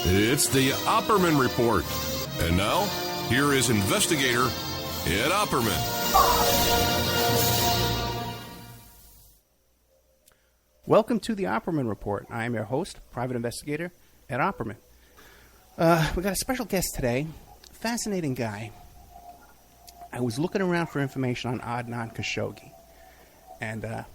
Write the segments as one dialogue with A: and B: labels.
A: It's the Opperman Report. And now, here is investigator Ed Opperman.
B: Welcome to the Opperman Report. I am your host, private investigator Ed Opperman. We got a special guest today, fascinating guy. I was looking around for information on Adnan Khashoggi, and I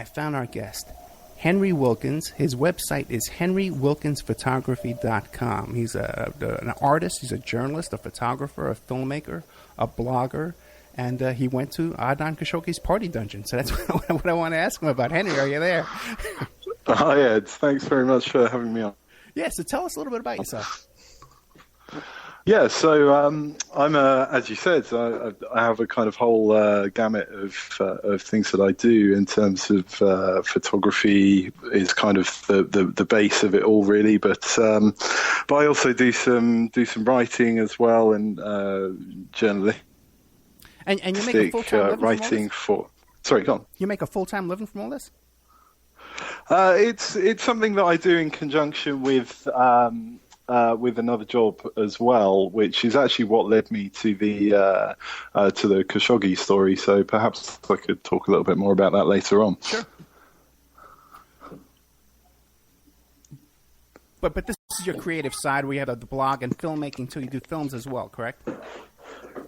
B: found our guest, Henry Wilkins. His website is henrywilkins-photography.com. He's an artist, he's a journalist, a photographer, a filmmaker, a blogger, and he went to Adnan Khashoggi's party dungeon. So that's what I want to ask him about. Henry, are you there?
C: Hi, Ed. Thanks very much for having me on.
B: Yeah, so tell us a little bit about yourself.
C: Yeah, so I'm as you said, I have a kind of whole gamut of things that I do in terms of photography is kind of the base of it all, really. But I also do some writing as well, and journalistic
B: And you make a full-time living
C: writing
B: from all this?
C: Sorry, go on.
B: You make a full-time living from all this?
C: It's something that I do in conjunction with another job as well, which is actually what led me to the Khashoggi story. So perhaps I could talk a little bit more about that later on.
B: Sure. But this is your creative side where you have the blog and filmmaking too. You do films as well, correct?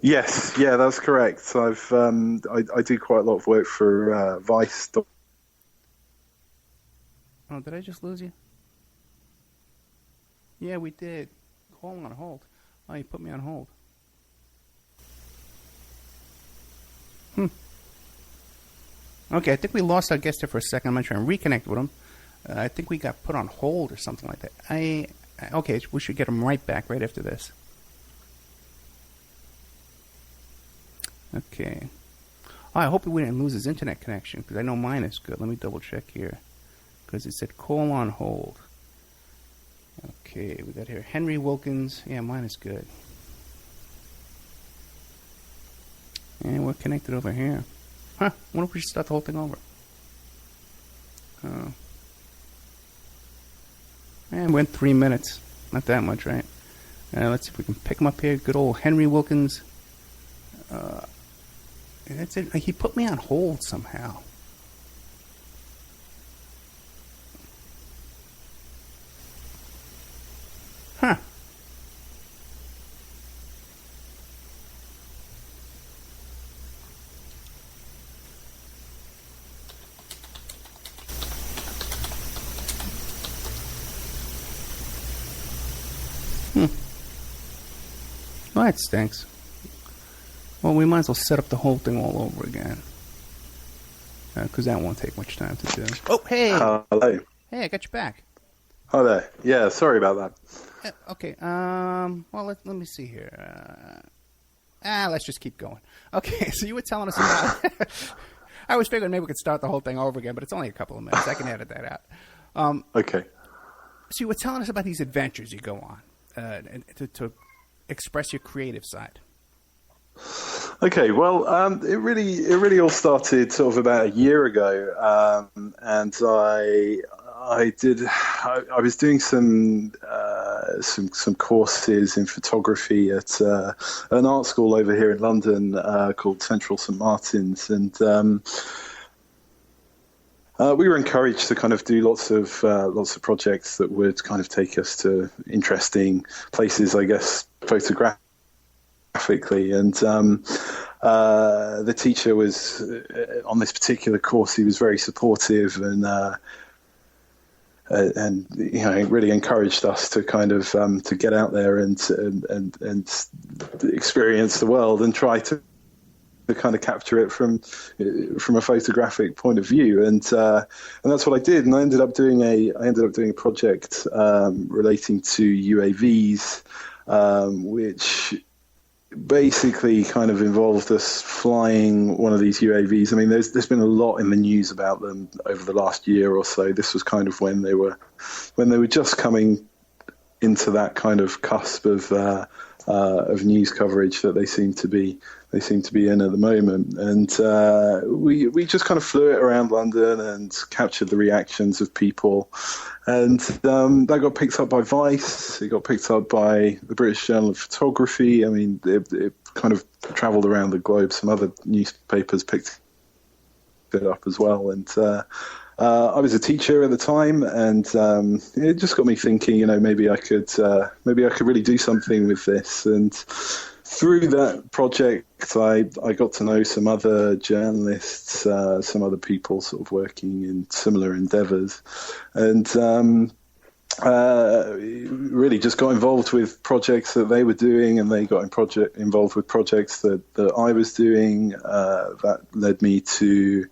C: Yes, yeah, that's correct. So I do quite a lot of work for Vice.
B: Oh, did I just lose you? Yeah, we did. Hold on hold. Oh, you put me on hold. Okay, I think we lost our guest here for a second. I'm going to try and reconnect with him. I think we got put on hold or something like that. Okay, we should get him right back right after this. Okay. Oh, I hope we didn't lose his internet connection, because I know mine is good. Let me double check here, because it said call on hold. Okay, we got here Henry Wilkins. Yeah, mine is good. And we're connected over here. Huh, I wonder if we should start the whole thing over. And we're in 3 minutes. Not that much, right? Let's see if we can pick him up here. Good old Henry Wilkins. That's it. He put me on hold somehow. Huh. Well, that stinks. Well, we might as well set up the whole thing all over again. Because that won't take much time to do. Oh, hey!
C: Hello.
B: Hey, I got you back.
C: Hi there. Yeah, sorry about that.
B: Okay, well, let me see here. Let's just keep going. Okay, so you were telling us about... I was figuring maybe we could start the whole thing over again, but it's only a couple of minutes. I can edit that out.
C: Okay.
B: So you were telling us about these adventures you go on to express your creative side.
C: Okay, well, it really all started sort of about a year ago, and I was doing some courses in photography at an art school over here in London called Central St Martin's, and we were encouraged to kind of do lots of projects that would kind of take us to interesting places, I guess, photographically. And the teacher was on this particular course. He was very supportive and you know, really encouraged us to kind of to get out there and experience the world and try to kind of capture it from a photographic point of view, and that's what I did. And I ended up doing a project relating to UAVs, which basically kind of involved us flying one of these UAVs. I mean, there's been a lot in the news about them over the last year or so. This was kind of when they were just coming into that kind of cusp of news coverage that they seem to be in at the moment. And we just kind of flew it around London and captured the reactions of people. And that got picked up by Vice. It got picked up by the British Journal of Photography. I mean, it kind of travelled around the globe. Some other newspapers picked it up as well. And I was a teacher at the time, and it just got me thinking, maybe I could really do something with this. And through that project, I got to know some other journalists, some other people sort of working in similar endeavours, and really just got involved with projects that they were doing, and they got involved with projects that I was doing. That led me to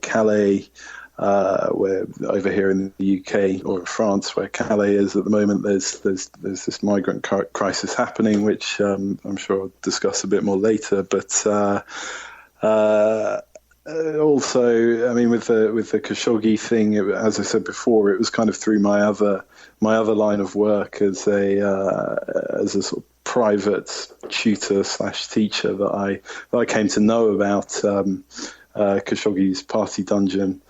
C: Calais, where over here in the UK or France, where Calais is at the moment, there's this migrant crisis happening, which I'm sure I'll discuss a bit more later. But also, I mean, with the Khashoggi thing, as I said before, it was kind of through my other line of work as a sort of private tutor / teacher that I came to know about Khashoggi's party dungeon.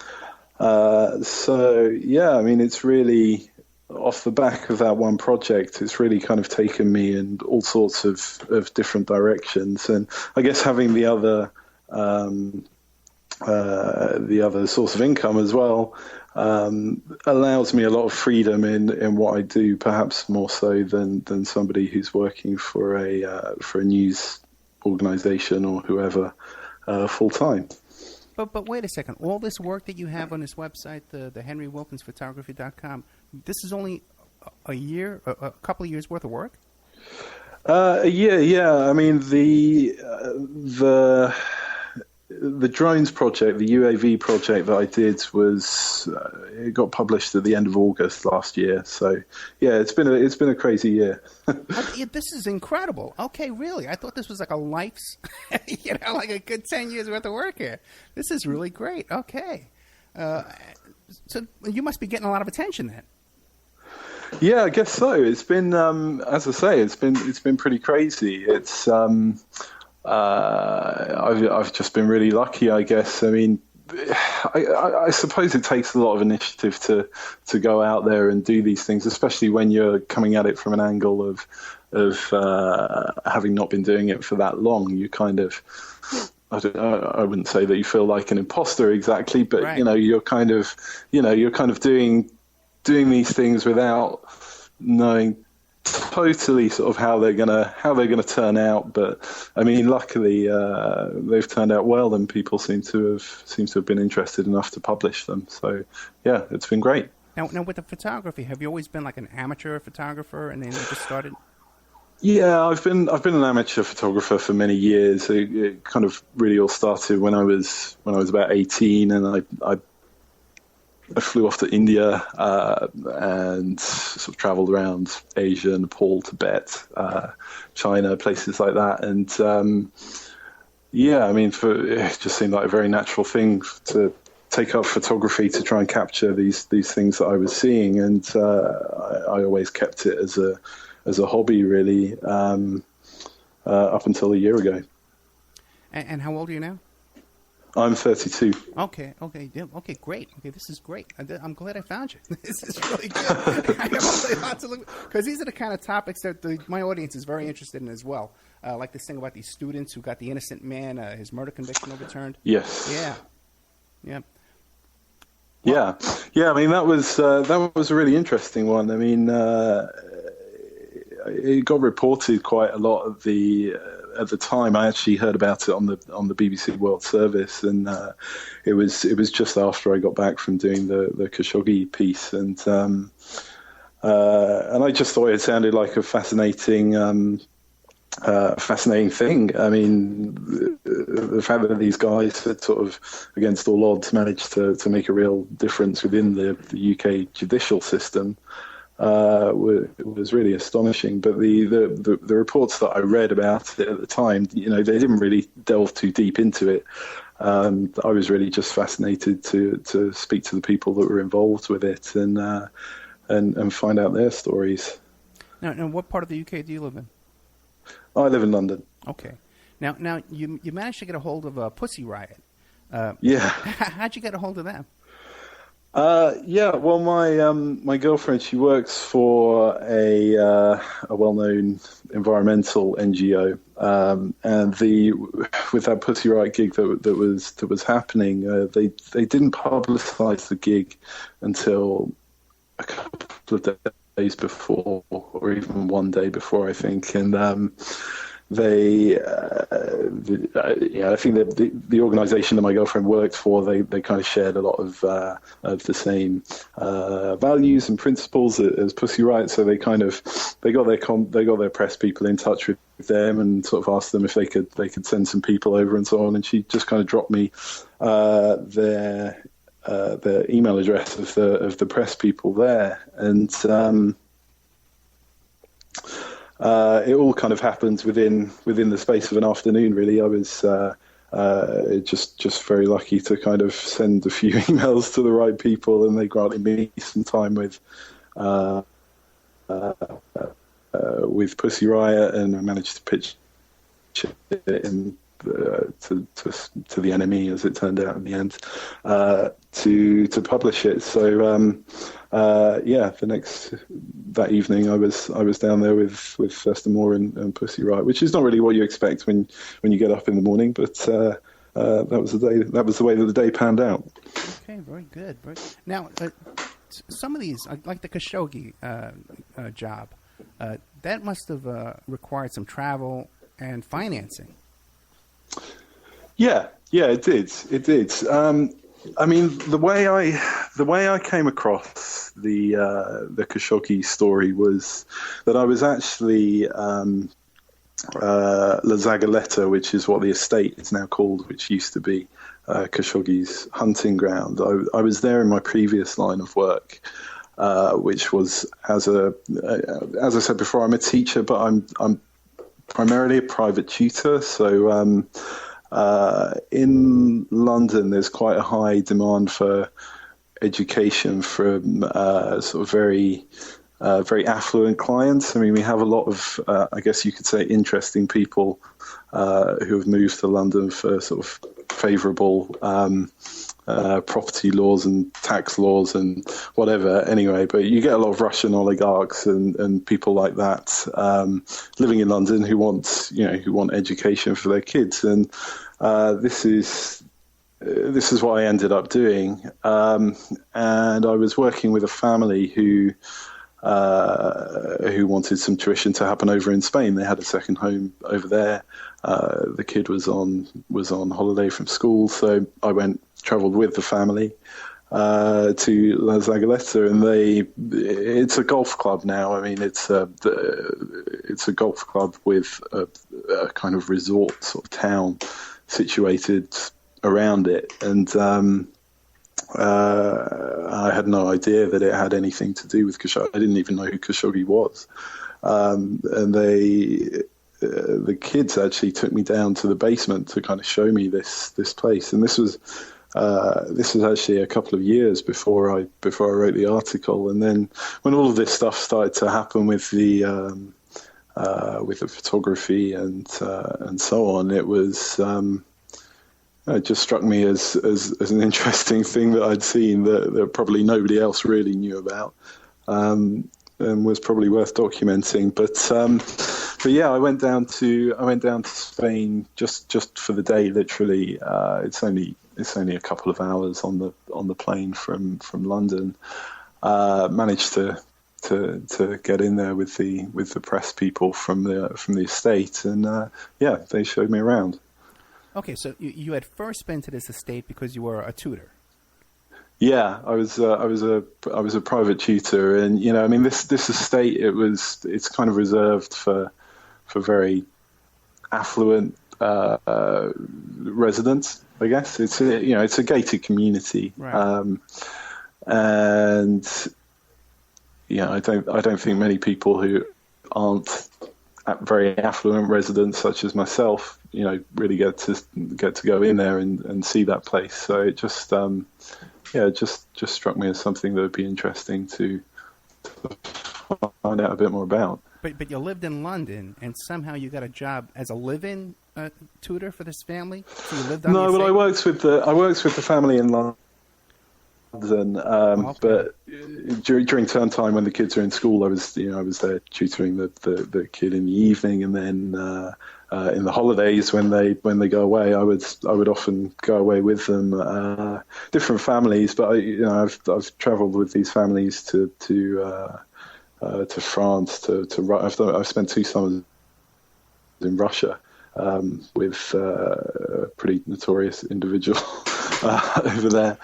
C: So yeah, I mean, it's really off the back of that one project, it's really kind of taken me in all sorts of different directions. And I guess having the other source of income as well allows me a lot of freedom in what I do, perhaps more so than somebody who's working for a news organization or whoever full time.
B: But wait a second. All this work that you have on this website, the henrywilkins-photography.com, this is only a couple of years worth of work? Yeah. I mean, the drones project, the UAV project that I did it got published at the end of August last year. So yeah, it's been a crazy year. This is incredible. Okay, really? I thought this was like a life's, like a good 10 years worth of work here. This is really great. Okay. So you must be getting a lot of attention then.
C: Yeah, I guess so. It's been, as I say, it's been pretty crazy. It's, I've just been really lucky, I guess. I mean, I suppose it takes a lot of initiative to go out there and do these things, especially when you're coming at it from an angle of having not been doing it for that long. You kind of, I wouldn't say that you feel like an imposter exactly, but right. You're kind of doing these things without knowing totally sort of how they're gonna turn out. But I mean, luckily they've turned out well, and people seem to have been interested enough to publish them. So yeah, it's been great.
B: Now with the photography, have you always been like an amateur photographer, and then you just started?
C: Yeah, I've been an amateur photographer for many years. It kind of really all started when I was about 18, and I flew off to India and sort of traveled around Asia, Nepal, Tibet, China, places like that. And I mean, it just seemed like a very natural thing to take up photography to try and capture these things that I was seeing. And I always kept it as a hobby, really, up until a year ago.
B: And how old are you now?
C: I'm 32.
B: Okay, great. Okay, this is great. I'm glad I found you. This is really good. I have lots to look, because these are the kind of topics that my audience is very interested in as well. Like this thing about these students who got the innocent man, his murder conviction overturned.
C: Yes.
B: Yeah.
C: Well, yeah. I mean, that was a really interesting one. I mean, it got reported quite a lot at the time. I actually heard about it on the BBC World Service, and it was just after I got back from doing the Khashoggi piece, and I just thought it sounded like a fascinating thing. I mean, the fact that these guys had sort of, against all odds, managed to make a real difference within the UK judicial system was really astonishing. But the reports that I read about it at the time, they didn't really delve too deep into it. I was really just fascinated to speak to the people that were involved with it, and and find out their stories.
B: Now, what part of the UK do you live in?
C: I live in London.
B: Okay. Now you managed to get a hold of Pussy Riot.
C: Yeah.
B: How'd you get a hold of them?
C: Well, my girlfriend, she works for a well-known environmental NGO, and with that Pussy Riot gig that was happening, they didn't publicise the gig until a couple of days before, or even one day before, I think, and I think that the organisation that my girlfriend worked for, they kind of shared a lot of the same values and principles as Pussy Riot. So they got their press people in touch with them and sort of asked them if they could send some people over and so on. And she just kind of dropped me their email address of the press people there, and it all kind of happened within the space of an afternoon. Really, I was just very lucky to kind of send a few emails to the right people, and they granted me some time with Pussy Riot, and I managed to pitch it in to the enemy, as it turned out in the end, to publish it. So that evening I was down there with Thurston Moore and Pussy Riot, which is not really what you expect when you get up in the morning, but that was the way that the day panned out.
B: Okay, very good. Now, some of these, like the Khashoggi job, that must have required some travel and financing.
C: Yeah, it did. I mean, the way I came across the Khashoggi story was that I was actually La Zagaleta, which is what the estate is now called, which used to be Khashoggi's hunting ground. I was there in my previous line of work, which was as I said before, I'm a teacher, but I'm primarily a private tutor. So in London, there's quite a high demand for education from sort of very affluent clients. I mean, we have a lot of, I guess you could say, interesting people who have moved to London for sort of favourable property laws and tax laws and whatever. Anyway, but you get a lot of Russian oligarchs and people like that living in London who want education for their kids, and this is what I ended up doing. And I was working with a family who wanted some tuition to happen over in Spain. They had a second home over there. The kid was on holiday from school, so I travelled with the family to La Zagaleta, and it's a golf club now. I mean, it's a golf club with a kind of resort sort of town situated around it, and I had no idea that it had anything to do with Khashoggi. I didn't even know who Khashoggi was, and the kids actually took me down to the basement to kind of show me this place, and this was actually a couple of years before I wrote the article. And then when all of this stuff started to happen with the photography and so on, it was it just struck me as an interesting thing that I'd seen that probably nobody else really knew about, and was probably worth documenting. But yeah, I went down to Spain just for the day. Literally, it's only a couple of hours on the plane from London. Managed to get in there with the press people from the estate, and they showed me around.
B: Okay, so you had first been to this estate because you were a tutor.
C: Yeah, I was a private tutor, and I mean this estate, it's kind of reserved for very affluent residents, I guess. It's a gated community,
B: right.
C: And I don't think many people who aren't very affluent residents such as myself, really get to go in there and see that place. So it just struck me as something that would be interesting to find out a bit more about.
B: But you lived in London, and somehow you got a job as a live-in tutor for this family. So you lived on the estate?
C: I worked with the family in London. But during term time, when the kids are in school, I was there tutoring the kid in the evening, and then in the holidays when they go away, I would often go away with them. Different families, but I've travelled with these families to France, I've spent 2 summers in Russia with a pretty notorious individual over there.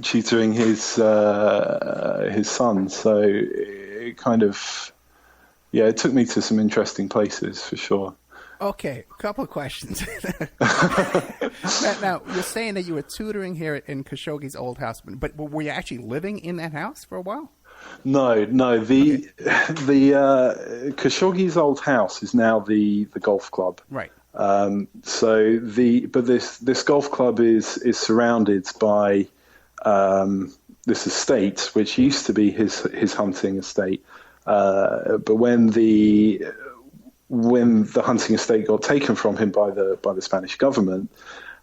C: Tutoring his son, so it kind of, it took me to some interesting places for sure.
B: Okay, a couple of questions. Now, you're saying that you were tutoring here in Khashoggi's old house, but were you actually living in that house for a while?
C: No. The Khashoggi's old house is now the golf club.
B: Right.
C: So this golf club is surrounded by this estate, which used to be his hunting estate. But when the hunting estate got taken from him by the Spanish government,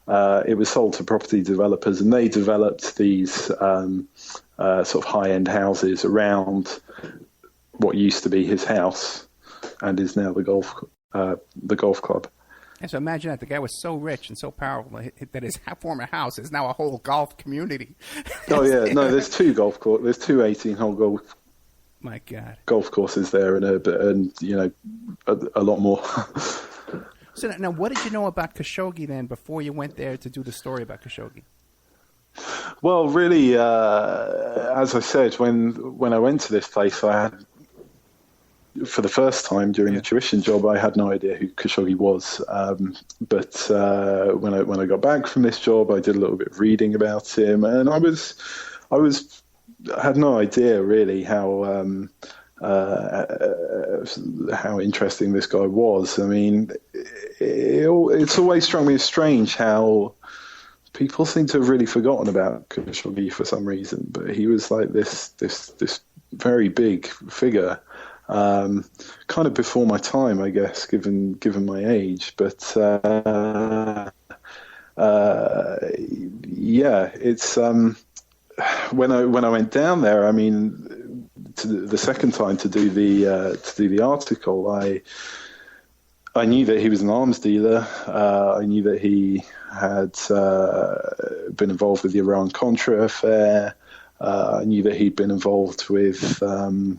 C: it was sold to property developers, and they developed these sort of high-end houses around what used to be his house and is now the golf club.
B: And so imagine that the guy was so rich and so powerful that his former house is now a whole golf community.
C: Oh yeah, no, there's 2 golf courses. There's 2 18-hole golf.
B: My God.
C: Golf courses there, and a lot more.
B: So now, what did you know about Khashoggi then before you went there to do the story about Khashoggi?
C: Well, really, as I said, when I went to this place, I had, for the first time during the tuition job, I had no idea who Khashoggi was. But when I got back from this job, I did a little bit of reading about him, and I had no idea really how interesting this guy was. I mean, it's always struck me as strange how people seem to have really forgotten about Khashoggi for some reason. But he was like this very big figure. Kind of before my time, I guess, given my age. But it's when I went down there. I mean, the second time to do the article, I knew that he was an arms dealer. I knew that he had been involved with the Iran-Contra affair. I knew that he'd been involved with other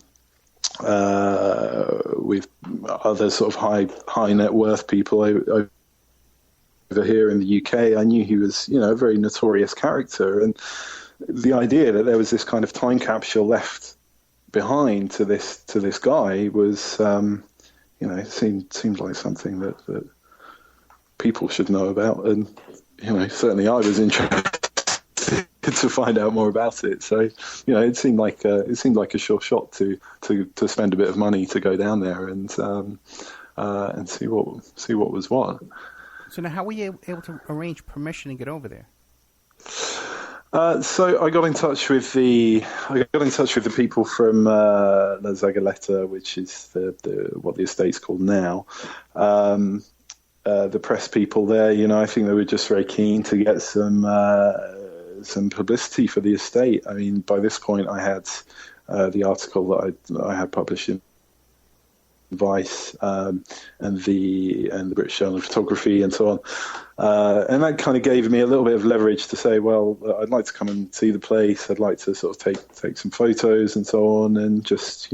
C: sort of high net worth people over here in the UK. I knew he was, a very notorious character, and the idea that there was this kind of time capsule left behind to this guy was, it seemed like something that people should know about, and certainly I was interested to find out more about it. So, it seemed like a sure shot to spend a bit of money to go down there and see what was what.
B: So now, how were you able to arrange permission to get over there?
C: So I got in touch with the people from La Zagaleta, which is what the estate's called now. The press people there, I think they were just very keen to get some publicity for the estate. I mean, by this point, I had the article that I had published in Vice and the British Journal of Photography and so on, and that kind of gave me a little bit of leverage to say, well, I'd like to come and see the place. I'd like to sort of take some photos and so on, and just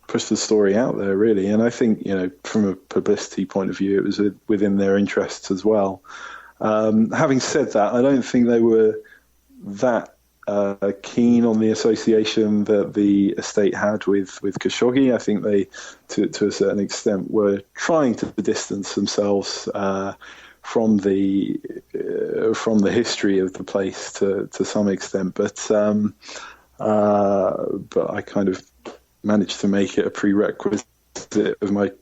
C: push the story out there, really. And I think from a publicity point of view, it was within their interests as well. Having said that, I don't think they were that keen on the association that the estate had with Khashoggi. I think they, to a certain extent, were trying to distance themselves from the history of the place to some extent. But I kind of managed to make it a prerequisite of my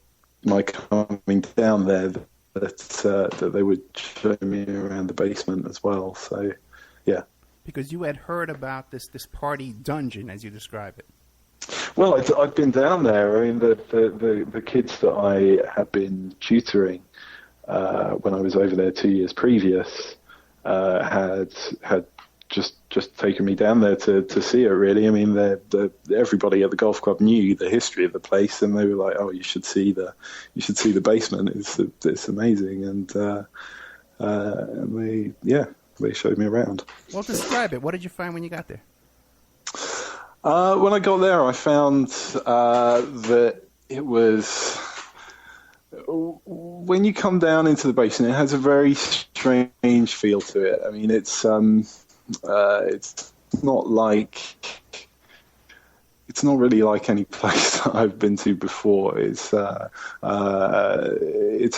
C: coming down there that they would show me around the basement as well. So, yeah.
B: because you had heard about this party dungeon, as you describe it.
C: Well, I'd been down there. I mean, the kids that I had been tutoring when I was over there 2 years previous had just taken me down there to see it. Really, I mean, everybody at the golf club knew the history of the place, and they were like, "Oh, you should see the basement. It's amazing." And they showed me around.
B: Well, describe it. What did you find when you got there?
C: When I got there, I found that it was, when you come down into the basement, it has a very strange feel to it. I mean, it's not really like any place that I've been to before. It's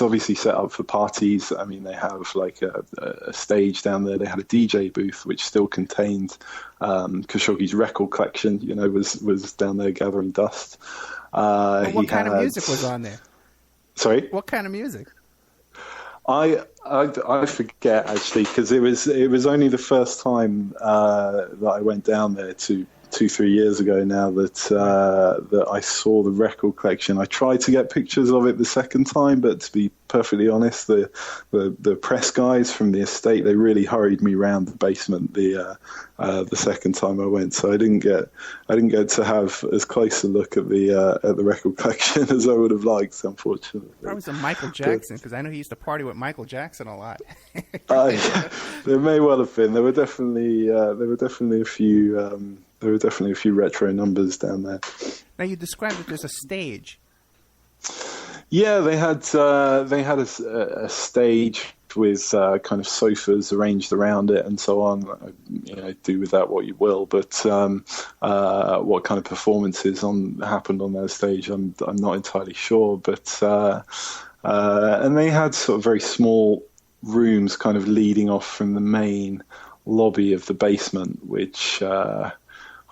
C: obviously set up for parties. I mean, they have like a stage down there. They had a DJ booth which still contained Khashoggi's record collection. Was down there gathering dust.
B: What kind of music was on there?
C: Sorry?
B: What kind of music?
C: I forget actually, because it was only the first time that I went down there 2-3 years ago now that I saw the record collection. I tried to get pictures of it the second time, but to be perfectly honest, the press guys from the estate, they really hurried me around the basement the second time I went, so I didn't get to have as close a look at the record collection as I would have liked, unfortunately.
B: Probably some Michael Jackson, because I know he used to party with Michael Jackson a lot.
C: Yeah, there may well have been. There were definitely a few retro numbers down there.
B: Now, you described that there's a stage.
C: Yeah, they had a stage with kind of sofas arranged around it and so on. Do with that what you will. But what kind of performances happened on that stage, I'm not entirely sure. But and they had sort of very small rooms kind of leading off from the main lobby of the basement, which I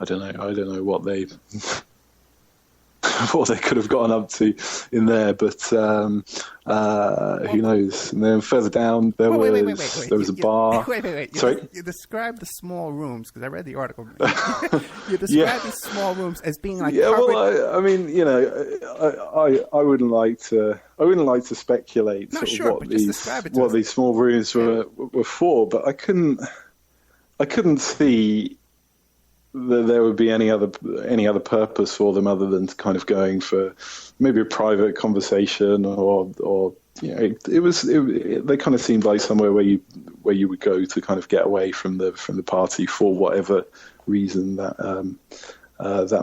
C: don't know what they could have gotten up to in there, but who knows? And then further down there was a bar.
B: Wait.
C: Sorry?
B: You described the small rooms, because I read the article. You described these small rooms as being like covered...
C: Well, I mean, I wouldn't like to speculate what these small rooms were for, but I couldn't see that there would be any other purpose for them other than kind of going for maybe a private conversation or they kind of seemed like somewhere where you would go to kind of get away from the party for whatever reason that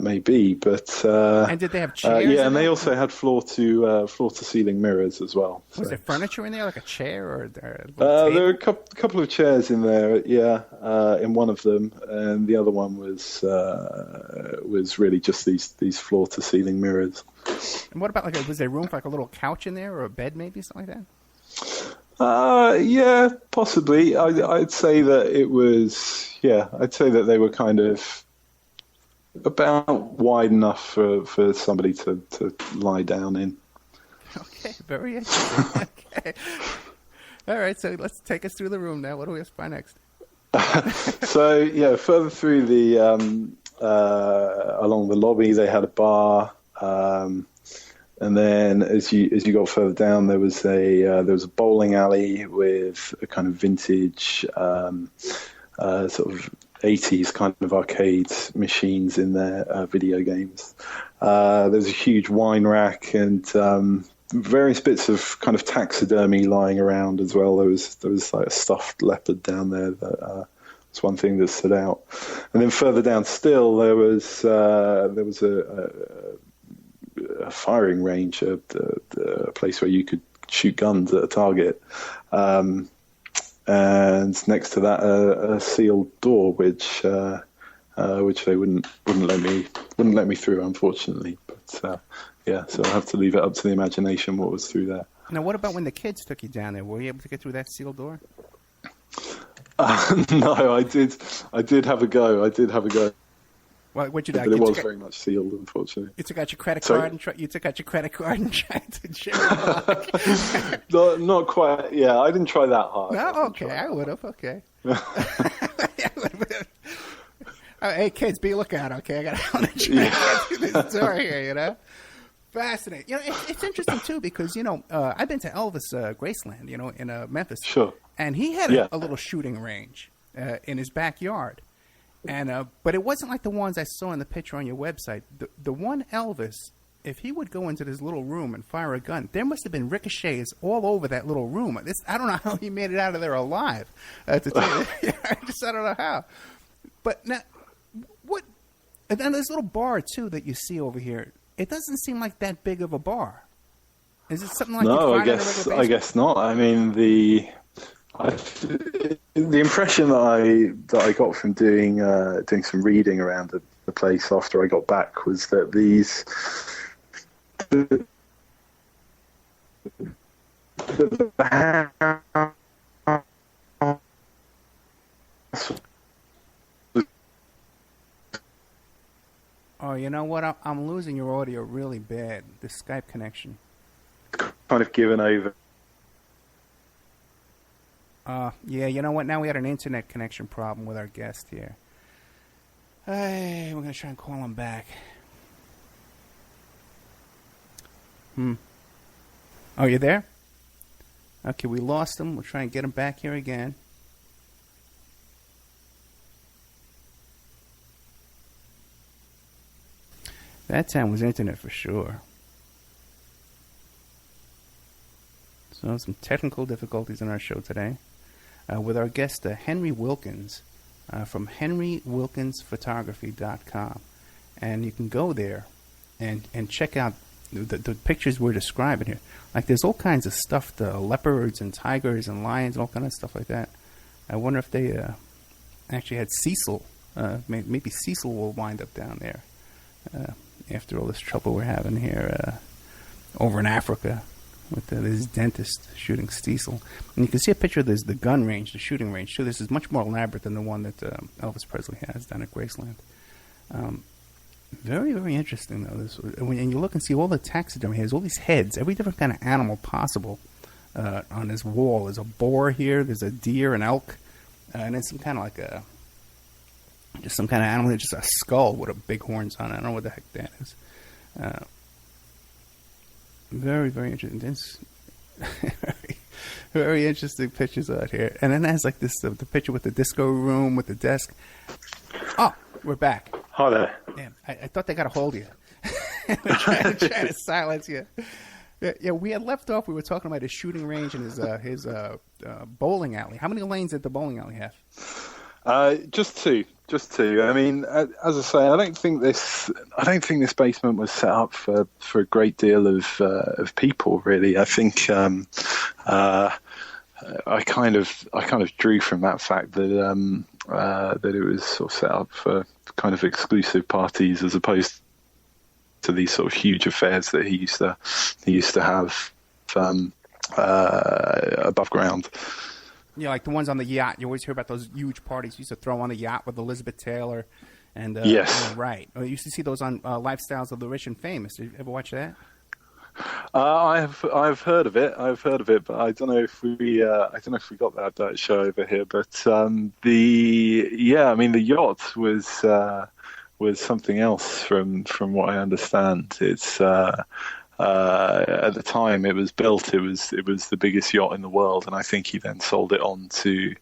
C: may be. But
B: and did they have chairs?
C: And they also had floor to ceiling mirrors as well.
B: Was there furniture in there, like a chair or
C: there were a couple of chairs in there, in one of them, and the other one was really just these floor to ceiling mirrors.
B: And what about was there room for like a little couch in there or a bed, maybe something like that?
C: Yeah, possibly. I'd say that it was. Yeah, I'd say that they were kind of about wide enough for somebody to lie down in.
B: Okay, very interesting. Okay. All right, so let's take us through the room now. What do we have to find next?
C: So, further through the along the lobby, they had a bar, and then as you got further down, there was a bowling alley with a kind of vintage sort of 80s kind of arcade machines in there, video games. There's a huge wine rack and various bits of kind of taxidermy lying around as well. There was like a stuffed leopard down there that was one thing that stood out. And then further down still, there was a firing range, a place where you could shoot guns at a target. And next to that, a sealed door, which they wouldn't let me through, unfortunately. But so I have to leave it up to the imagination what was through there.
B: Now, what about when the kids took you down there? Were you able to get through that sealed door?
C: No, I did have a go.
B: Well, what you
C: but it was very much sealed, unfortunately.
B: You took out your credit card and tried to jam it.
C: Not quite. Yeah, I didn't try that hard.
B: No, okay, I would have. Okay. Hey, kids, be a lookout, okay? I got to get through this door here, Fascinating. It's interesting, too, because, I've been to Elvis Graceland, in Memphis.
C: Sure.
B: And he had a little shooting range in his backyard. And but it wasn't like the ones I saw in the picture on your website. The one Elvis, if he would go into this little room and fire a gun, there must have been ricochets all over that little room. I don't know how he made it out of there alive. To tell you. I don't know how. But now, and then this little bar, too, that you see over here, it doesn't seem like that big of a bar. Is it something like
C: no? I guess not. I mean, the impression that I got from doing some reading around the place after I got back was that these.
B: Oh, you know what? I'm losing your audio really bad. The Skype connection.
C: Kind of given over.
B: Yeah, you know what? Now we had an internet connection problem with our guest here. Hey, we're going to try and call him back. Oh, you there? Okay, we lost him. We'll try and get him back here again. That time was internet for sure. So some technical difficulties in our show today. With our guest, Henry Wilkins, from henrywilkins-photography.com. And you can go there and check out the pictures we're describing here. Like there's all kinds of stuff, the leopards and tigers and lions and all kind of stuff like that. I wonder if they actually had Cecil. Maybe Cecil will wind up down there after all this trouble we're having here over in Africa with this dentist shooting Cecil. And you can see a picture of the gun range, the shooting range, too. This is much more elaborate than the one that Elvis Presley has down at Graceland. Very, very interesting, though. And you look and see all the taxidermy. He has all these heads, every different kind of animal possible on his wall. There's a boar here, there's a deer, an elk, and then some kind of like just some kind of animal, just a skull with a big horns on it. I don't know what the heck that is. Very, very interesting. There's very, very interesting pictures out here. And then it has like this, the picture with the disco room, with the desk. Oh, we're back.
C: Hi there.
B: Damn, I thought they got a hold of you. We're trying to silence you. Yeah, we had left off. We were talking about his shooting range and his bowling alley. How many lanes did the bowling alley have?
C: Just two. I mean, as I say, I don't think this basement was set up for a great deal of people. Really, I think I kind of drew from that fact that it was sort of set up for kind of exclusive parties as opposed to these sort of huge affairs that he used to have above ground.
B: Yeah, like the ones on the yacht. You always hear about those huge parties he used to throw on the yacht with Elizabeth Taylor. And
C: yes.
B: Right. You used to see those on Lifestyles of the Rich and Famous. Did you ever watch that?
C: I've heard of it. But I don't know if we got that show over here. But the yacht was something else from what I understand. It's at the time it was built, it was the biggest yacht in the world, and I think he then sold it on to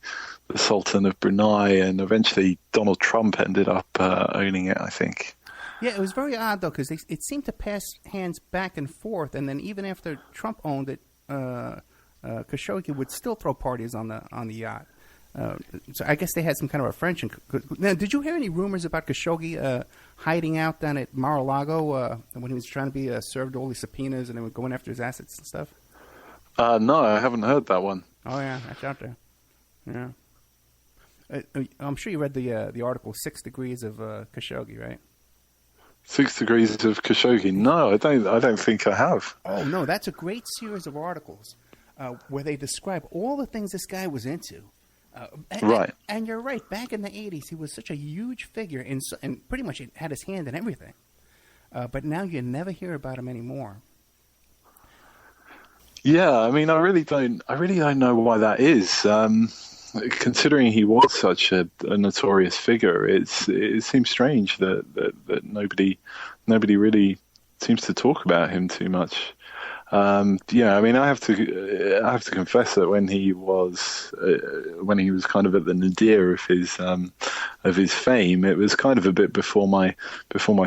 C: the Sultan of Brunei, and eventually Donald Trump ended up owning it, I think.
B: Yeah, it was very odd, though, because it seemed to pass hands back and forth, and then even after Trump owned it, Khashoggi would still throw parties on the yacht. So I guess they had some kind of a friendship. Now, did you hear any rumors about Khashoggi hiding out down at Mar-a-Lago when he was trying to be served all these subpoenas and they were going after his assets and stuff?
C: No, I haven't heard that one.
B: Oh, yeah, that's out there. Yeah. I'm sure you read the article, 6 Degrees of Khashoggi, right?
C: 6 Degrees of Khashoggi? No, I don't think I have.
B: Oh, no, that's a great series of articles where they describe all the things this guy was into.
C: Right.
B: And you're right. Back in the 80s, he was such a huge figure and pretty much had his hand in everything. But now you never hear about him anymore. Yeah,
C: I mean, I really don't know why that is. considering he was such a notorious figure, it seems strange that nobody really seems to talk about him too much. I mean, I have to confess that when he was kind of at the nadir of his fame, it was kind of a bit before my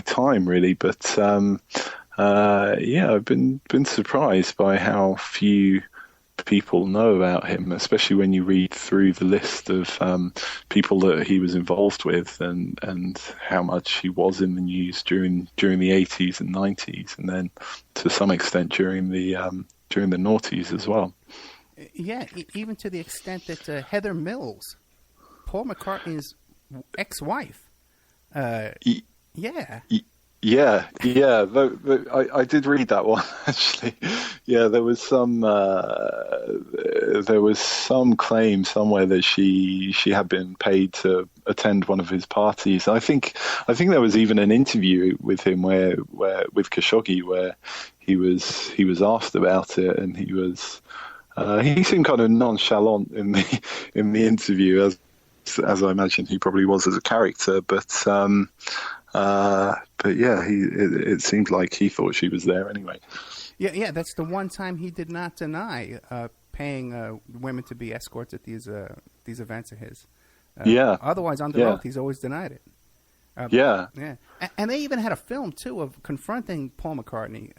C: time, really. But I've been surprised by how few people know about him, especially when you read through the list of people that he was involved with, and how much he was in the news during the 80s and 90s, and then to some extent during the noughties as well.
B: Yeah, even to the extent that Heather Mills, Paul McCartney's ex-wife,
C: I did read that one actually. Yeah, there was some claim somewhere that she had been paid to attend one of his parties. I think there was even an interview with him where with Khashoggi where he was asked about it, and he seemed kind of nonchalant in the interview, as I imagine he probably was as a character, but yeah, it seemed like he thought she was there anyway.
B: Yeah, that's the one time he did not deny paying women to be escorts at these events of his. Otherwise, under oath, he's always denied it. Yeah. And they even had a film too of confronting Paul McCartney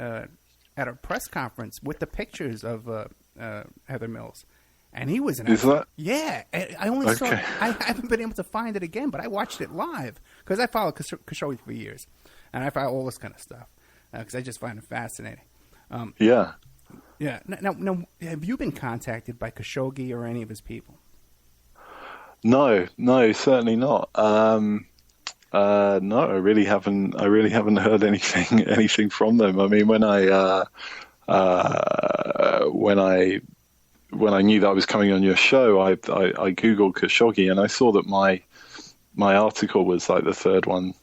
B: at a press conference with the pictures of Heather Mills. And he was Yeah, I only saw. I haven't been able to find it again, but I watched it live because I followed Khashoggi for years, and I follow all this kind of stuff because I just find it fascinating.
C: Yeah.
B: Now, have you been contacted by Khashoggi or any of his people?
C: No, certainly not. No, I really haven't heard anything from them. I mean, when I knew that I was coming on your show, I googled Khashoggi, and I saw that my article was like the third one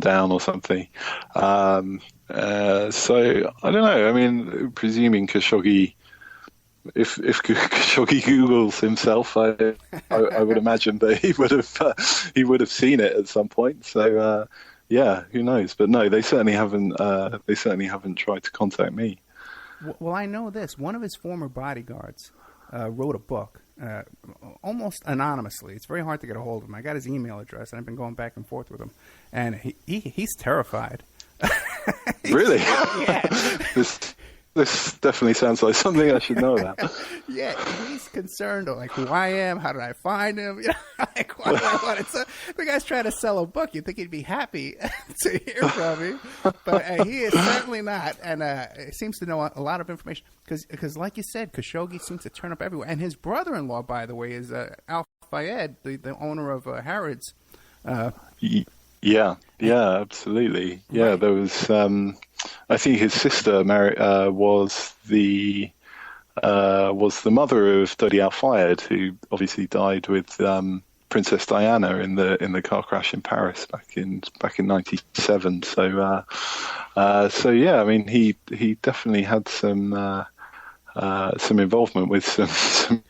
C: down or something. So I don't know. I mean, presuming Khashoggi, if Khashoggi Googles himself, I would imagine that he would have seen it at some point. So who knows? But no, they certainly haven't. They certainly haven't tried to contact me.
B: Well, I know this. One of his former bodyguards wrote a book, almost anonymously. It's very hard to get a hold of him. I got his email address, and I've been going back and forth with him. And he's terrified.
C: Really?
B: Yeah.
C: This definitely sounds like something I should know about.
B: Yeah, he's concerned, like who I am, how did I find him? You know, like why do I want it? So the guy's trying to sell a book. You'd think he'd be happy to hear from me, but he is certainly not, and he seems to know a lot of information because, like you said, Khashoggi seems to turn up everywhere. And his brother-in-law, by the way, is Al Fayed, the owner of Harrods.
C: Yeah, absolutely. Yeah, right. There was. I think his sister was the mother of Dodi Al Fayed, who obviously died with Princess Diana in the car crash in Paris back in '97. So yeah, I mean he definitely had some involvement with some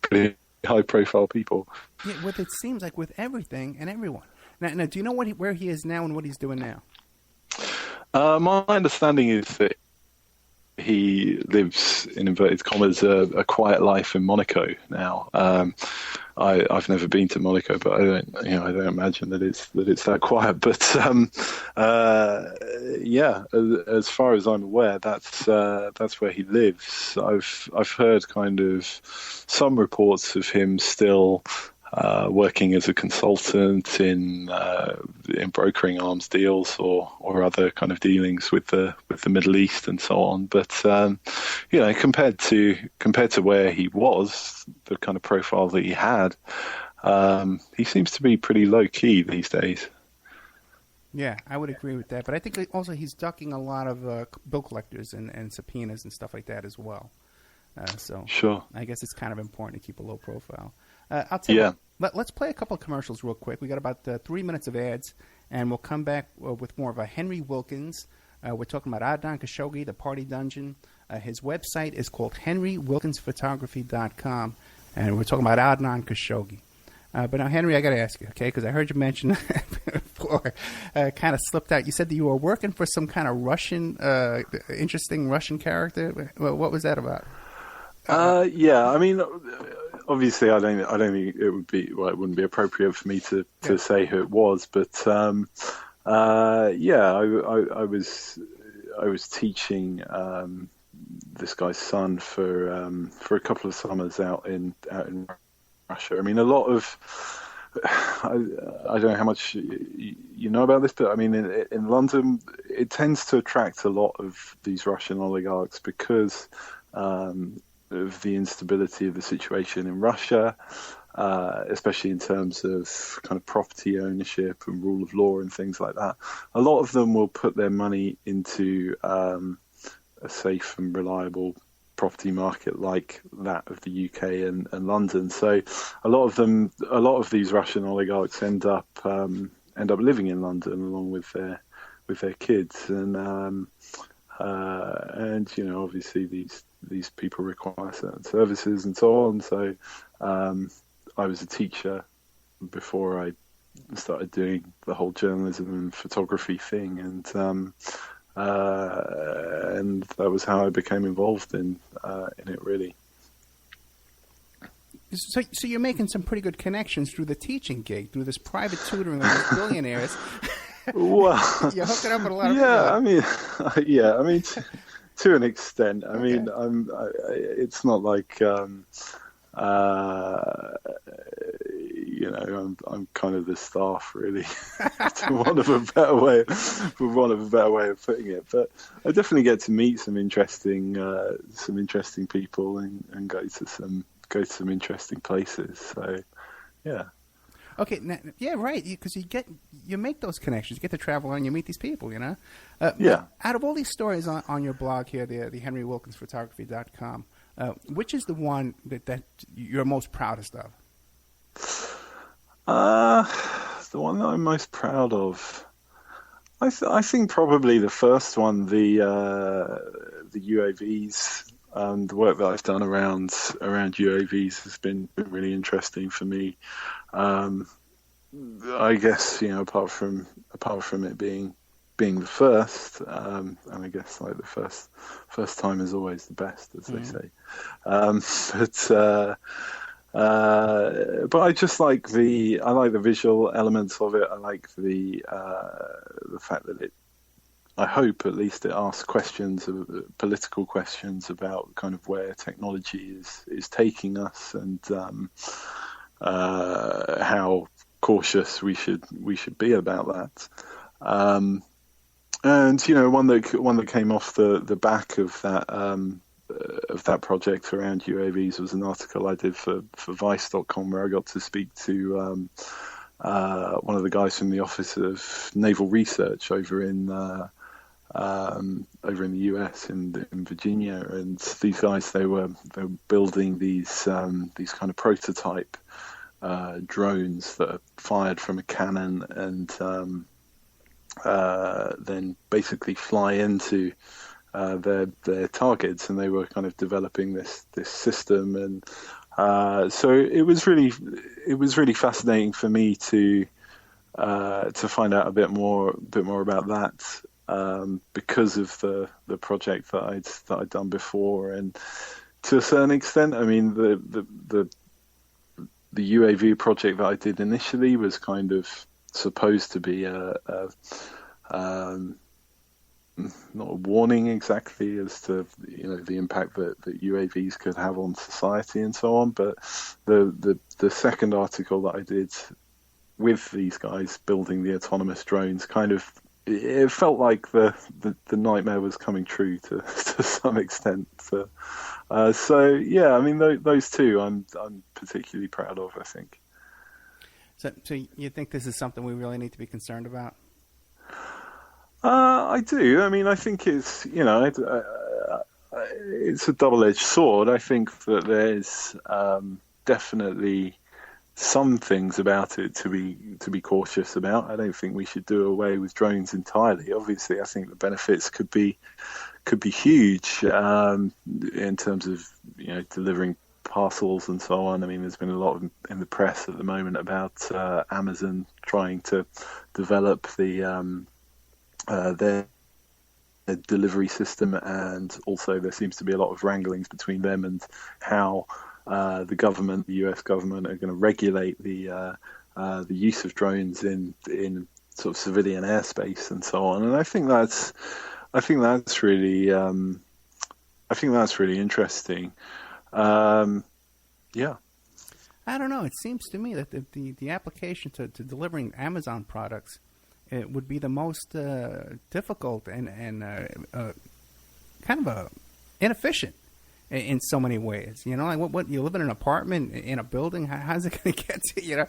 C: pretty high profile people.
B: Yeah, what it seems like with everything and everyone. Now, do you know where he is now and what he's doing now?
C: My understanding is that he lives, in inverted commas, a quiet life in Monaco now. I've never been to Monaco, but I don't imagine that it's that quiet. But as far as I'm aware, that's where he lives. I've heard kind of some reports of him still working as a consultant in brokering arms deals or other kind of dealings with the Middle East and so on. But compared to where he was, the kind of profile that he had, he seems to be pretty low key these days.
B: Yeah, I would agree with that. But I think also he's ducking a lot of bill collectors and subpoenas and stuff like that as well. So
C: sure.
B: I guess it's kind of important to keep a low profile. I'll tell you. Let's play a couple of commercials real quick. We got about 3 minutes of ads, and we'll come back with more of a Henry Wilkins. We're talking about Adnan Khashoggi, the Party Dungeon. His website is called henrywilkins-photography.com. and we're talking about Adnan Khashoggi. But now, Henry, I got to ask you, okay, because I heard you mention before, kind of slipped out. You said that you were working for some kind of Russian, interesting Russian character. Well, what was that about?
C: Yeah, I mean, obviously, I don't think it would be. Well, it wouldn't be appropriate for me to say who it was. But yeah, I was teaching this guy's son for a couple of summers out in Russia. I mean, a lot of I don't know how much you know about this, but I mean, in London, it tends to attract a lot of these Russian oligarchs because of the instability of the situation in Russia, especially in terms of kind of property ownership and rule of law and things like that. A lot of them will put their money into a safe and reliable property market like that of the UK and London. So a lot of these Russian oligarchs end up living in London along with their kids, and you know, obviously these people require certain services and so on. So I was a teacher before I started doing the whole journalism and photography thing, and that was how I became involved in it, really.
B: So you're making some pretty good connections through the teaching gig, through this private tutoring of these billionaires.
C: Well,
B: you're hooking up with a lot of people.
C: I mean, to an extent. I mean, it's not like you know, I'm kind of the staff, really, for want of a better way of putting it. But I definitely get to meet some interesting people and go to some interesting places. So, yeah.
B: Okay, yeah, right. Because you make those connections, you get to travel and you meet these people. You know.
C: Yeah.
B: Out of all these stories on your blog here, the henrywilkins-photography.com, which is the one that you're most proudest of?
C: The one that I'm most proud of, I think probably the first one, the UAVs. The work that I've done around UAVs has been really interesting for me. I guess, you know, apart from it being the first, and I guess like the first time is always the best, as they say. But I just like the visual elements of it. I like the fact that I hope at least it asks questions, political questions about kind of where technology is taking us, and how cautious we should be about that. And you know, one that came off the back of that project around UAVs was an article I did for Vice.com, where I got to speak to one of the guys from the Office of Naval Research over in the US in Virginia, and these guys they were building these kind of prototype drones that are fired from a cannon and then basically fly into their targets, and they were kind of developing this system, and so it was really fascinating for me to find out a bit more about that, because of the project that I'd done before. And to a certain extent, I mean, the UAV project that I did initially was kind of supposed to be not a warning exactly as to, you know, the impact that UAVs could have on society and so on, but the second article that I did with these guys building the autonomous drones, kind of, it felt like the nightmare was coming true to some extent. So yeah, I mean, those two I'm particularly proud of, I think.
B: So you think this is something we really need to be concerned about?
C: I do. I mean, I think it's, you know, it's a double-edged sword. I think that there's definitely some things about it to be cautious about. I don't think we should do away with drones entirely. Obviously, I think the benefits could be huge in terms of, you know, delivering parcels and so on. I mean, there's been a lot in the press at the moment about Amazon trying to develop their delivery system, and also there seems to be a lot of wranglings between them and how the US government, are going to regulate the use of drones in sort of civilian airspace and so on. And I think that's really interesting. Yeah.
B: I don't know. It seems to me that the application to delivering Amazon products, it would be the most difficult and kind of inefficient in so many ways. You know, like what you live in an apartment in a building. How's it going to get to you?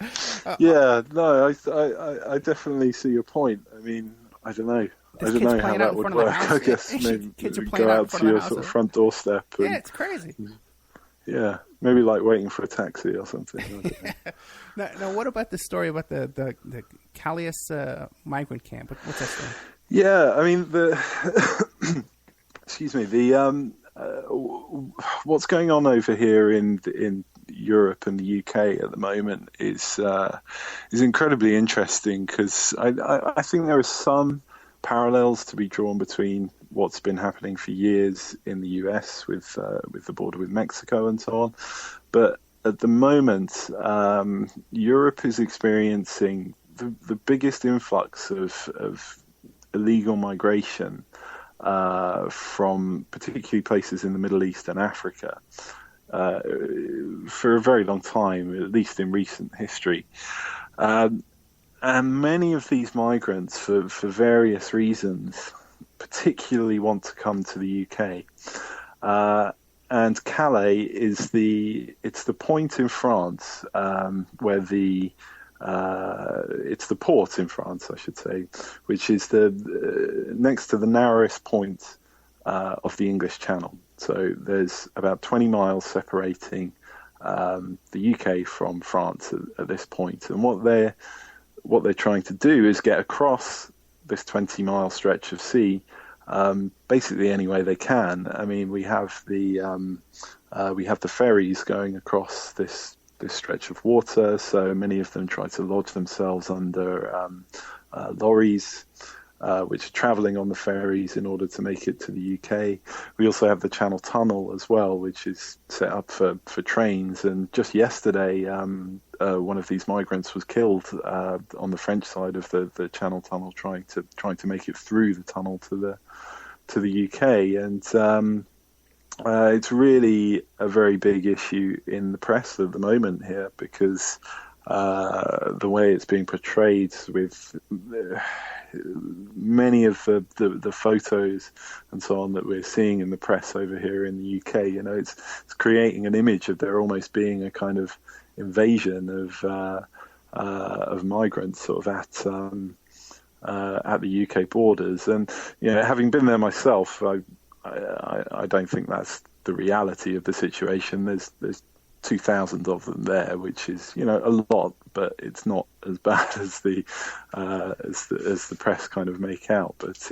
C: Yeah, no, I definitely see your point. I mean, I don't know how that would work. I guess maybe go out to your sort of front doorstep.
B: Yeah, it's crazy.
C: Yeah, maybe like waiting for a taxi or something.
B: Now, what about the story about the Calais migrant camp? What's that story?
C: Yeah, I mean excuse me, what's going on over here in Europe and the UK at the moment is incredibly interesting, because I think there are some parallels to be drawn between what's been happening for years in the US with the border with Mexico and so on. But at the moment, Europe is experiencing the biggest influx of illegal migration from particularly places in the Middle East and Africa for a very long time, at least in recent history. And many of these migrants, for various reasons, particularly want to come to the UK. And Calais is the point in France where it's the port in France, I should say, which is next to the narrowest point of the English Channel. So there's about 20 miles separating the UK from France at this point. And what they're trying to do is get across this 20-mile stretch of sea basically any way they can. I mean, we have the ferries going across this stretch of water, so many of them try to lodge themselves under lorries which are travelling on the ferries in order to make it to the UK. We also have the Channel Tunnel as well, which is set up for trains. And just yesterday, one of these migrants was killed on the French side of the Channel Tunnel, trying to make it through the tunnel to the UK. And it's really a very big issue in the press at the moment here, because the way it's being portrayed with many of the photos and so on that we're seeing in the press over here in the UK, you know, it's creating an image of there almost being a kind of invasion of migrants sort of at the UK borders. And, you know, having been there myself, I don't think that's the reality of the situation. There's 2,000 of them there, which is, you know, a lot, but it's not as bad as the press kind of make out. But it's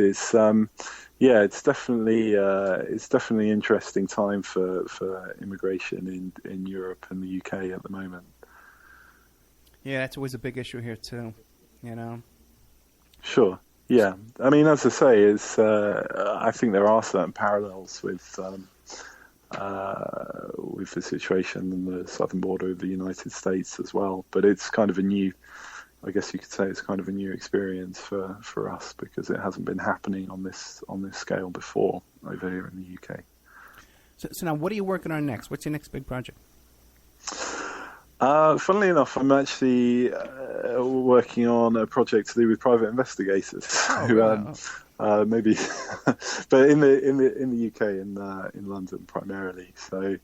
C: it's definitely interesting time for immigration in Europe and the UK at the moment.
B: Yeah, that's always a big issue here too, you know.
C: Sure. Yeah, I mean, as I say, I think there are certain parallels with the situation in the southern border of the United States as well. But it's kind of a new, I guess you could say, it's kind of a new experience for us, because it hasn't been happening on this scale before over here in the UK.
B: So now, what are you working on next? What's your next big project?
C: Funnily enough, I'm actually working on a project to do with private investigators. Maybe, but in the UK, in London primarily. So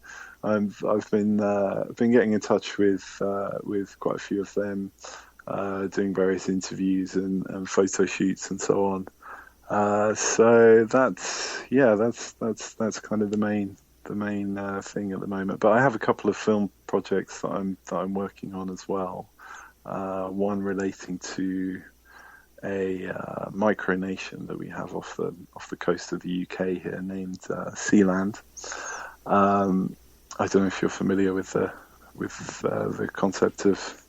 C: I've been getting in touch with quite a few of them, doing various interviews and photo shoots and so on. So that's kind of the main thing at the moment. But I have a couple of film projects that I'm working on as well. One relating to a micronation that we have off the coast of the UK here, named Sealand, I don't know if you're familiar with the concept of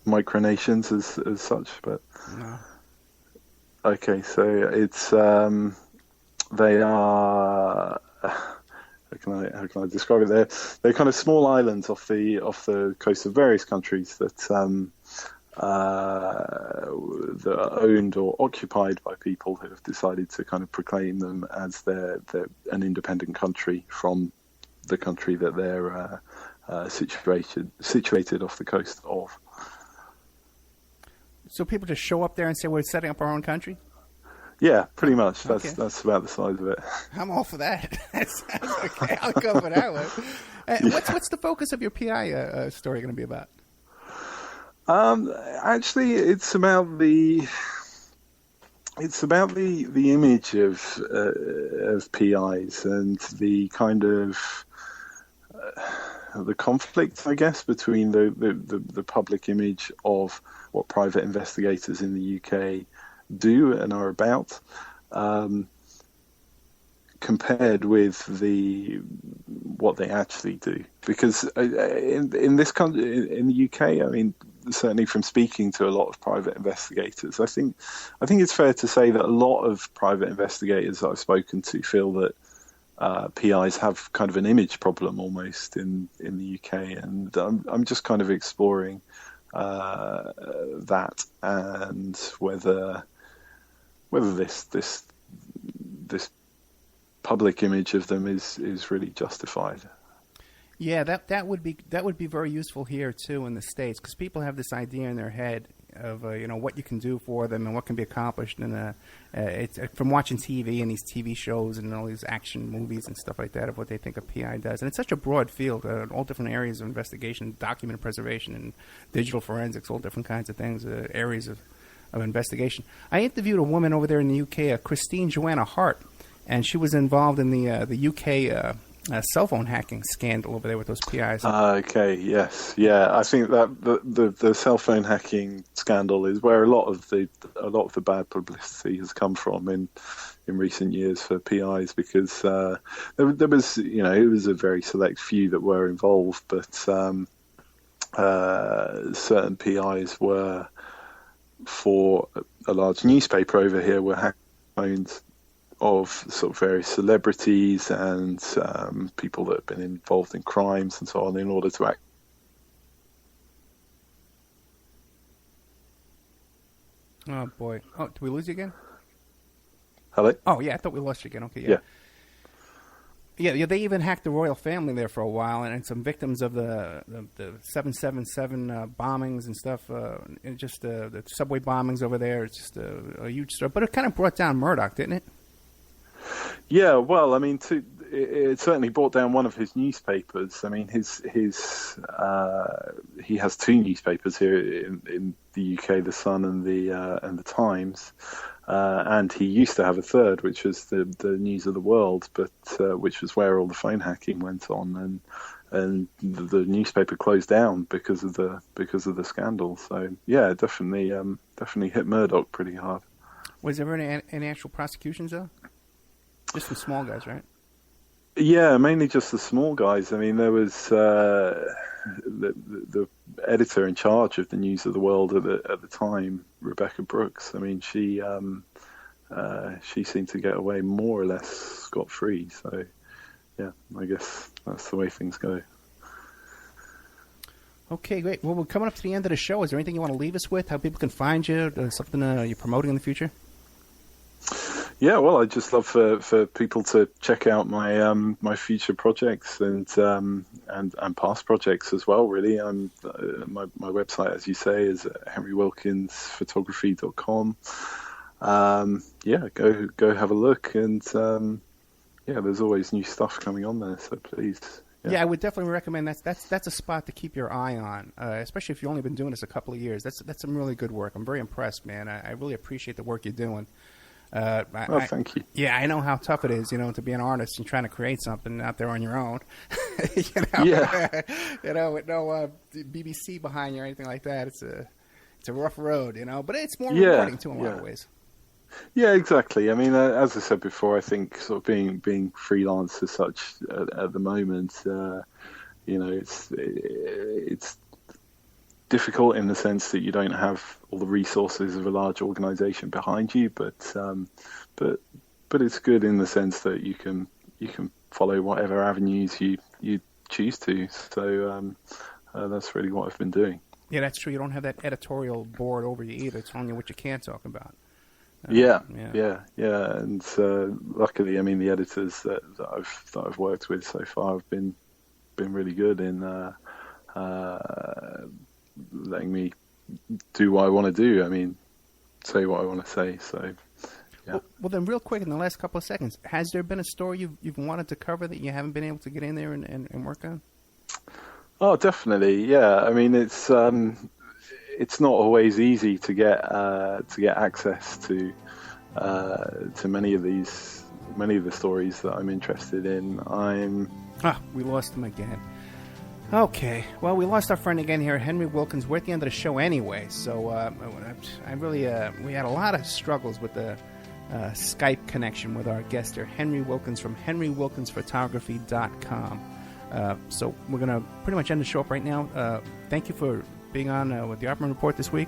C: micronations as such, but
B: No.
C: okay, so it's they are. How can I describe it? They're kind of small islands off the coast of various countries that are owned or occupied by people who have decided to kind of proclaim them as they're an independent country from the country that they're situated off the coast of.
B: So people just show up there and say, we're setting up our own country?
C: Yeah, pretty much. That's
B: Okay.
C: that's about the size of it.
B: I'm all for that. That sounds okay. I'll go for that one. What's the focus of your PI story going to be about?
C: Actually, it's about the image of PIs and the kind of the conflict, I guess, between the public image of what private investigators in the UK do and are about, compared with what they actually do. Because in this country, in the UK, I mean, certainly from speaking to a lot of private investigators, I think it's fair to say that a lot of private investigators that I've spoken to feel that PIs have kind of an image problem almost in the UK, and I'm just kind of exploring that and whether this public image of them is really justified.
B: Yeah, that would be very useful here too in the States, because people have this idea in their head of what you can do for them and what can be accomplished, and it's from watching TV and these TV shows and all these action movies and stuff like that of what they think a PI does, and it's such a broad field, all different areas of investigation, document preservation, and digital forensics, all different kinds of things, areas of investigation. I interviewed a woman over there in the UK, Christine Joanna Hart, and she was involved in the UK cell phone hacking scandal over there with those PIs.
C: Okay, yes, yeah. I think that the cell phone hacking scandal is where a lot of the bad publicity has come from in recent years for PIs, because there was it was a very select few that were involved, but certain PIs were, for a large newspaper over here, were hacked phones of sort of various celebrities and people that have been involved in crimes and so on, in order to act.
B: Oh boy! Oh, did we lose you again?
C: Hello?
B: Oh yeah, I thought we lost you again. Okay, yeah. They even hacked the royal family there for a while, and some victims of the 7/7 bombings and stuff. And just the subway bombings over there. It's just a huge story, but it kind of brought down Murdoch, didn't it?
C: Yeah, well, I mean, it certainly brought down one of his newspapers. I mean, he has two newspapers here in the UK, the Sun and the Times, and he used to have a third, which was the News of the World, but which was where all the phone hacking went on, and the newspaper closed down because of the scandal. So yeah, definitely hit Murdoch pretty hard.
B: Was there any actual prosecutions though? Just the small guys, right?
C: Yeah, mainly just the small guys. I mean, there was the editor in charge of the News of the World at the time, Rebecca Brooks. I mean, she seemed to get away more or less scot-free. So, yeah, I guess that's the way things go.
B: Okay, great. Well, we're coming up to the end of the show. Is there anything you want to leave us with? How people can find you? Something you're promoting in the future?
C: Yeah, well, I'd just love for people to check out my my future projects and past projects as well. Really, my website, as you say, is henrywilkins-photography.com. Yeah, go have a look, and yeah, there's always new stuff coming on there. So please.
B: Yeah, I would definitely recommend that's a spot to keep your eye on, especially if you've only been doing this a couple of years. That's some really good work. I'm very impressed, man. I really appreciate the work you're doing.
C: Thank you.
B: Yeah, I know how tough it is, to be an artist and trying to create something out there on your own.
C: Yeah.
B: With no BBC behind you or anything like that. It's a rough road, but it's more
C: Yeah,
B: rewarding too in a lot of ways.
C: Yeah, exactly. I mean, as I said before, I think sort of being freelance as such at the moment it's difficult in the sense that you don't have all the resources of a large organization behind you, but it's good in the sense that you can follow whatever avenues you choose to. So that's really what I've been doing.
B: Yeah, that's true. You don't have that editorial board over you either, telling you what you can't talk about.
C: Yeah. And luckily, I mean, the editors that I've worked with so far have been really good in letting me do what I want to do. I mean, say what I want to say. So, yeah.
B: Well, then, real quick, in the last couple of seconds, has there been a story you've wanted to cover that you haven't been able to get in there and work on?
C: Oh, definitely. Yeah. I mean, it's not always easy to get access to many of the stories that I'm interested in.
B: We lost him again. Okay, well, we lost our friend again here, Henry Wilkins. We're at the end of the show anyway, so I really we had a lot of struggles with the Skype connection with our guest here, Henry Wilkins from henrywilkins-photography.com. So we're going to pretty much end the show up right now. Thank you for being on with the Opperman Report this week.